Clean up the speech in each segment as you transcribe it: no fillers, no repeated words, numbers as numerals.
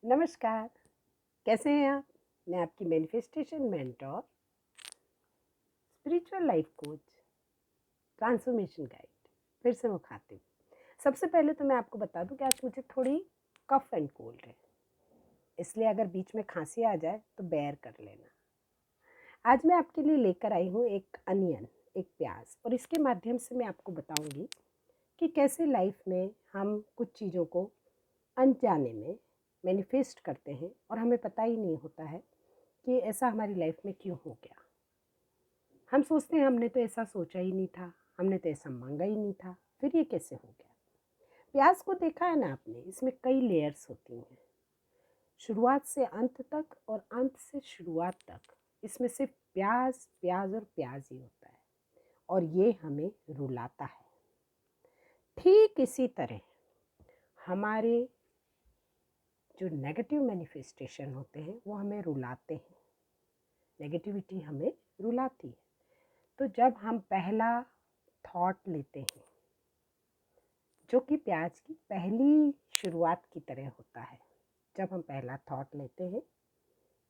नमस्कार, कैसे हैं आप? मैं आपकी manifestation mentor, spiritual life coach, transformation guide फिर से मुखातिब हूँ। सबसे पहले तो मैं आपको बता दूं कि आज मुझे थोड़ी कफ एंड कोल्ड है, इसलिए अगर बीच में खांसी आ जाए तो बेयर कर लेना। आज मैं आपके लिए लेकर आई हूँ एक अनियन, एक प्याज, और इसके माध्यम से मैं आपको बताऊंगी कि कैसे लाइफ में हम कुछ चीज़ों को अनजाने में मैनिफेस्ट करते हैं और हमें पता ही नहीं होता है कि ऐसा हमारी लाइफ में क्यों हो गया। हम सोचते हैं हमने तो ऐसा सोचा ही नहीं था, हमने तो ऐसा मांगा ही नहीं था, फिर ये कैसे हो गया। प्याज को देखा है ना आपने, इसमें कई लेयर्स होती हैं, शुरुआत से अंत तक और अंत से शुरुआत तक। इसमें सिर्फ प्याज प्याज और प्याज ही होता है, और ये हमें रुलाता है। ठीक इसी तरह हमारे जो नेगेटिव मैनिफेस्टेशन होते हैं वो हमें रुलाते हैं, नेगेटिविटी हमें रुलाती है। तो जब हम पहला थॉट लेते हैं, जो कि प्याज की पहली शुरुआत की तरह होता है, जब हम पहला थॉट लेते हैं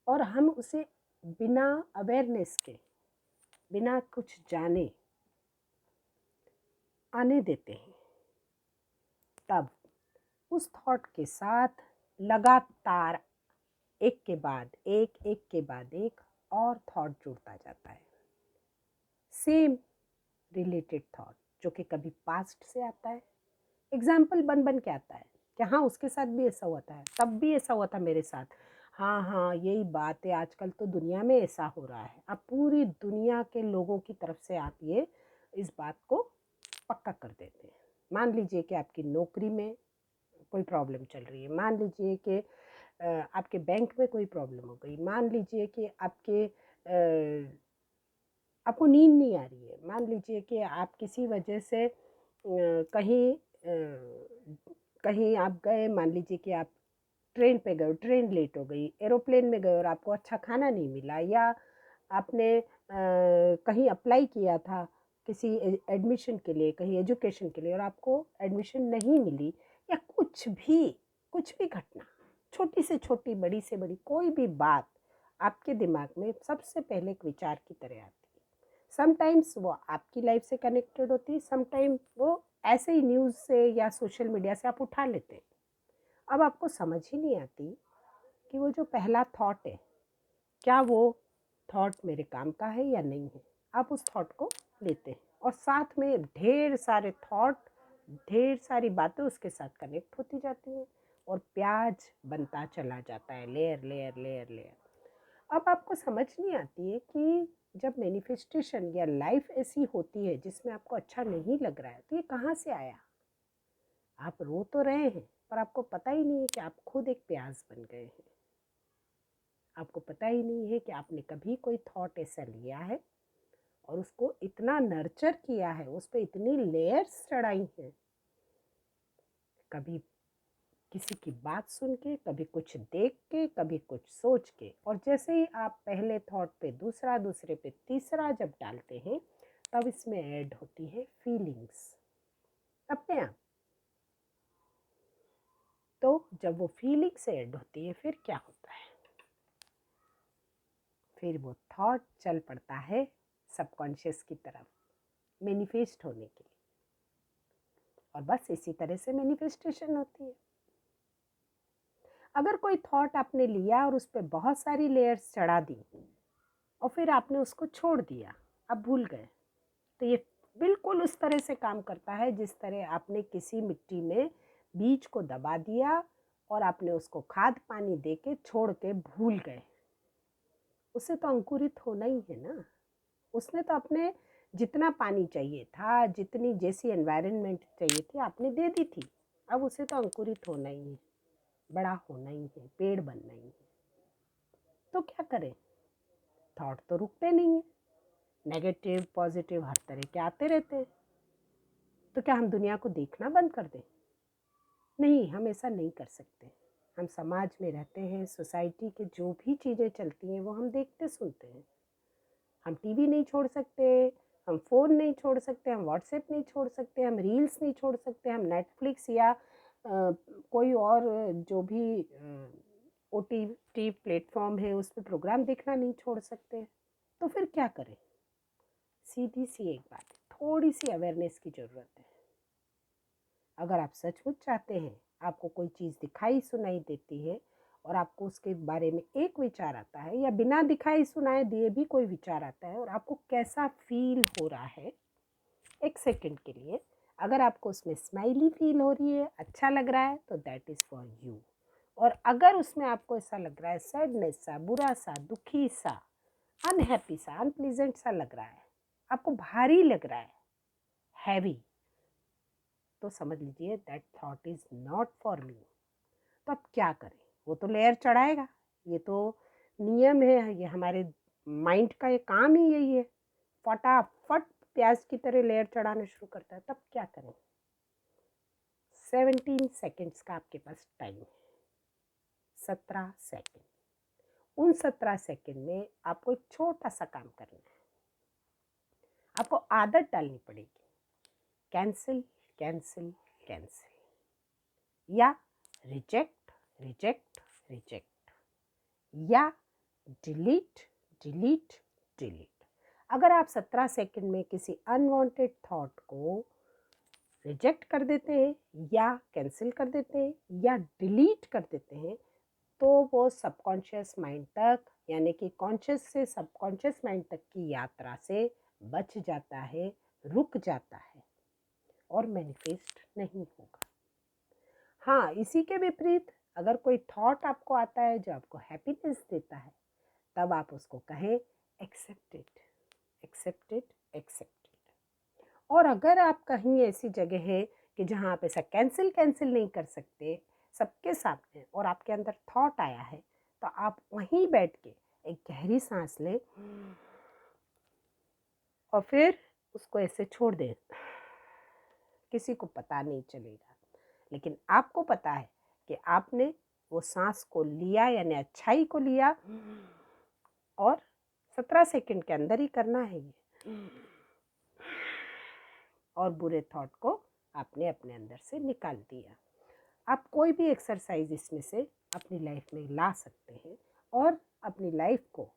और हम उसे बिना अवेयरनेस के, बिना कुछ जाने आने देते हैं, तब उस थॉट के साथ लगातार एक के बाद एक और थॉट जुड़ता जाता है। सेम रिलेटेड थॉट, जो कि कभी पास्ट से आता है, एग्जाम्पल बन बन के आता है कि हाँ उसके साथ भी ऐसा हुआ था, तब भी ऐसा हुआ था मेरे साथ। हाँ हाँ, यही बात है, आजकल तो दुनिया में ऐसा हो रहा है। अब पूरी दुनिया के लोगों की तरफ से आप ये इस बात को पक्का कर देते हैं। मान लीजिए कि आपकी नौकरी में कोई प्रॉब्लम चल रही है, मान लीजिए कि आपके बैंक में कोई प्रॉब्लम हो गई, मान लीजिए कि आपको नींद नहीं आ रही है, मान लीजिए कि आप किसी वजह से कहीं आप गए, मान लीजिए कि आप ट्रेन पे गए, ट्रेन लेट हो गई, एरोप्लेन में गए और आपको अच्छा खाना नहीं मिला, या आपने कहीं अप्लाई किया था किसी एडमिशन के लिए, कहीं एजुकेशन के लिए, और आपको एडमिशन नहीं मिली, या कुछ भी घटना, छोटी से छोटी, बड़ी से बड़ी कोई भी बात आपके दिमाग में सबसे पहले एक विचार की तरह आती है। समटाइम्स वो आपकी लाइफ से कनेक्टेड होती है, समटाइम वो ऐसे ही न्यूज़ से या सोशल मीडिया से आप उठा लेते हैं। अब आपको समझ ही नहीं आती कि वो जो पहला थॉट है, क्या वो थॉट मेरे काम का है या नहीं है। आप उस थॉट को लेते हैं और साथ में ढेर सारे थॉट, ढेर सारी बातें उसके साथ कनेक्ट होती जाती हैं और प्याज बनता चला जाता है, लेयर लेयर लेयर लेयर। अब आपको समझ नहीं आती है कि जब मैनिफेस्टेशन या लाइफ ऐसी होती है जिसमें आपको अच्छा नहीं लग रहा है, तो ये कहाँ से आया। आप रो तो रहे हैं, पर आपको पता ही नहीं है कि आप खुद एक प्याज बन गए हैं। आपको पता ही नहीं है कि आपने कभी कोई थॉट ऐसा लिया है और उसको इतना नर्चर किया है, उस पर इतनी लेयर्स चढ़ाई हैं, कभी किसी की बात सुन के, कभी कुछ देख के, कभी कुछ सोच के, और जैसे ही आप पहले थॉट पे दूसरा, दूसरे पे तीसरा जब डालते हैं, तब इसमें ऐड होती है फीलिंग्स अपने आप। तो जब वो फीलिंग्स ऐड होती है, फिर क्या होता है, फिर वो थॉट चल पड़ता है सबकॉन्शियस की तरफ मैनिफेस्ट होने के लिए। और बस इसी तरह से मैनिफेस्टेशन होती है। अगर कोई थॉट आपने लिया और उस पर बहुत सारी लेयर्स चढ़ा दी और फिर आपने उसको छोड़ दिया, आप भूल गए, तो ये बिल्कुल उस तरह से काम करता है जिस तरह आपने किसी मिट्टी में बीज को दबा दिया और आपने उसको खाद पानी दे के छोड़ के भूल गए। उसे तो अंकुरित होना ही है ना। उसने तो अपने जितना पानी चाहिए था, जितनी जैसी एनवायरनमेंट चाहिए थी, आपने दे दी थी। अब उसे तो अंकुरित होना ही है, बड़ा होना ही है, पेड़ बनना ही है। तो क्या करें, थॉट तो रुकते नहीं है, नेगेटिव पॉजिटिव हर तरह के आते रहते हैं। तो क्या हम दुनिया को देखना बंद कर दें? नहीं, हम ऐसा नहीं कर सकते। हम समाज में रहते हैं, सोसाइटी के जो भी चीज़ें चलती हैं वो हम देखते सुनते हैं। हम टीवी नहीं छोड़ सकते, हम फ़ोन नहीं छोड़ सकते, हम व्हाट्सएप नहीं छोड़ सकते, हम रील्स नहीं छोड़ सकते, हम नेटफ्लिक्स या कोई और जो भी OTT प्लेटफॉर्म है उस पर प्रोग्राम देखना नहीं छोड़ सकते, तो फिर क्या करें? सीधी सी एक बात है, थोड़ी सी अवेयरनेस की ज़रूरत है। अगर आप सचमुच चाहते हैं, आपको कोई चीज़ दिखाई सुनाई देती है और आपको उसके बारे में एक विचार आता है, या बिना दिखाई सुनाए दिए भी कोई विचार आता है और आपको कैसा फील हो रहा है एक सेकंड के लिए, अगर आपको उसमें स्माइली फील हो रही है, अच्छा लग रहा है, तो दैट इज़ फॉर यू। और अगर उसमें आपको ऐसा लग रहा है सैडनेस सा, बुरा सा, दुखी सा, अनहैप्पी सा, अनप्लीजेंट सा लग रहा है, आपको भारी लग रहा है, हैवी, तो समझ लीजिए that thought is not for me. तो अब क्या करें? वो तो लेयर चढ़ाएगा, ये तो नियम है, ये हमारे माइंड का ये काम ही यही है, फटाफट प्याज की तरह लेयर चढ़ाना शुरू करता है। तब क्या करें? 17 सेकेंड्स का आपके पास टाइम है, 17 सेकेंड। उन 17 सेकेंड में आपको एक छोटा सा काम करना है, आपको आदत डालनी पड़ेगी, कैंसिल कैंसिल कैंसिल, या रिजेक्ट रिजेक्ट रिजेक्ट, या डिलीट डिलीट डिलीट। अगर आप 17 सेकंड में किसी अनवांटेड थॉट को रिजेक्ट कर देते हैं, या कैंसिल कर देते हैं, या डिलीट कर देते हैं, तो वो सबकॉन्शियस माइंड तक, यानी कि कॉन्शियस से सबकॉन्शियस माइंड तक की यात्रा से बच जाता है, रुक जाता है और मैनिफेस्ट नहीं होगा। हाँ, इसी के विपरीत अगर कोई थॉट आपको आता है जो आपको हैप्पीनेस देता है, तब आप उसको कहें एक्सेप्टेड एक्सेप्टेड एक्सेप्टेड। और अगर आप कहीं ऐसी जगह है कि जहाँ आप ऐसा कैंसिल कैंसिल नहीं कर सकते सबके सामने, और आपके अंदर थॉट आया है, तो आप वहीं बैठ के एक गहरी सांस लें और फिर उसको ऐसे छोड़ दें। किसी को पता नहीं चलेगा, लेकिन आपको पता है कि आपने वो सांस को लिया, यानी अच्छाई को लिया, और 17 सेकंड के अंदर ही करना है ये, और बुरे थॉट को आपने अपने अंदर से निकाल दिया। आप कोई भी एक्सरसाइज इसमें से अपनी लाइफ में ला सकते हैं और अपनी लाइफ को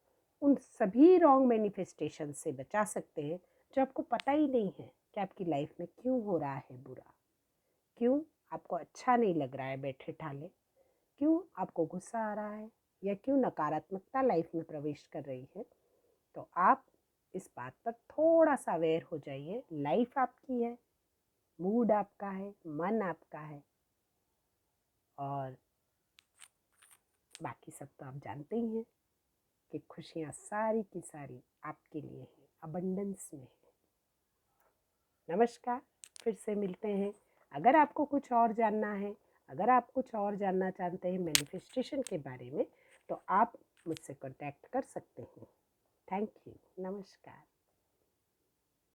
उन सभी रॉन्ग मैनिफेस्टेशन से बचा सकते हैं जो आपको पता ही नहीं है कि आपकी लाइफ में क्यों हो रहा है बुरा, क्यों आपको अच्छा नहीं लग रहा है बैठे ठाले, क्यों आपको गुस्सा आ रहा है, या क्यों नकारात्मकता लाइफ में प्रवेश कर रही है। तो आप इस बात पर थोड़ा सा अवेयर हो जाइए। लाइफ आपकी है, मूड आपका है, मन आपका है, और बाकी सब तो आप जानते ही हैं कि खुशियाँ सारी की सारी आपके लिए हैं, अबंडेंस में है। नमस्कार, फिर से मिलते हैं। अगर आपको कुछ और जानना है, अगर आप कुछ और जानना चाहते हैं मैनिफेस्टेशन के बारे में, तो आप मुझसे कांटेक्ट कर सकते हैं। Thank you. नमस्कार।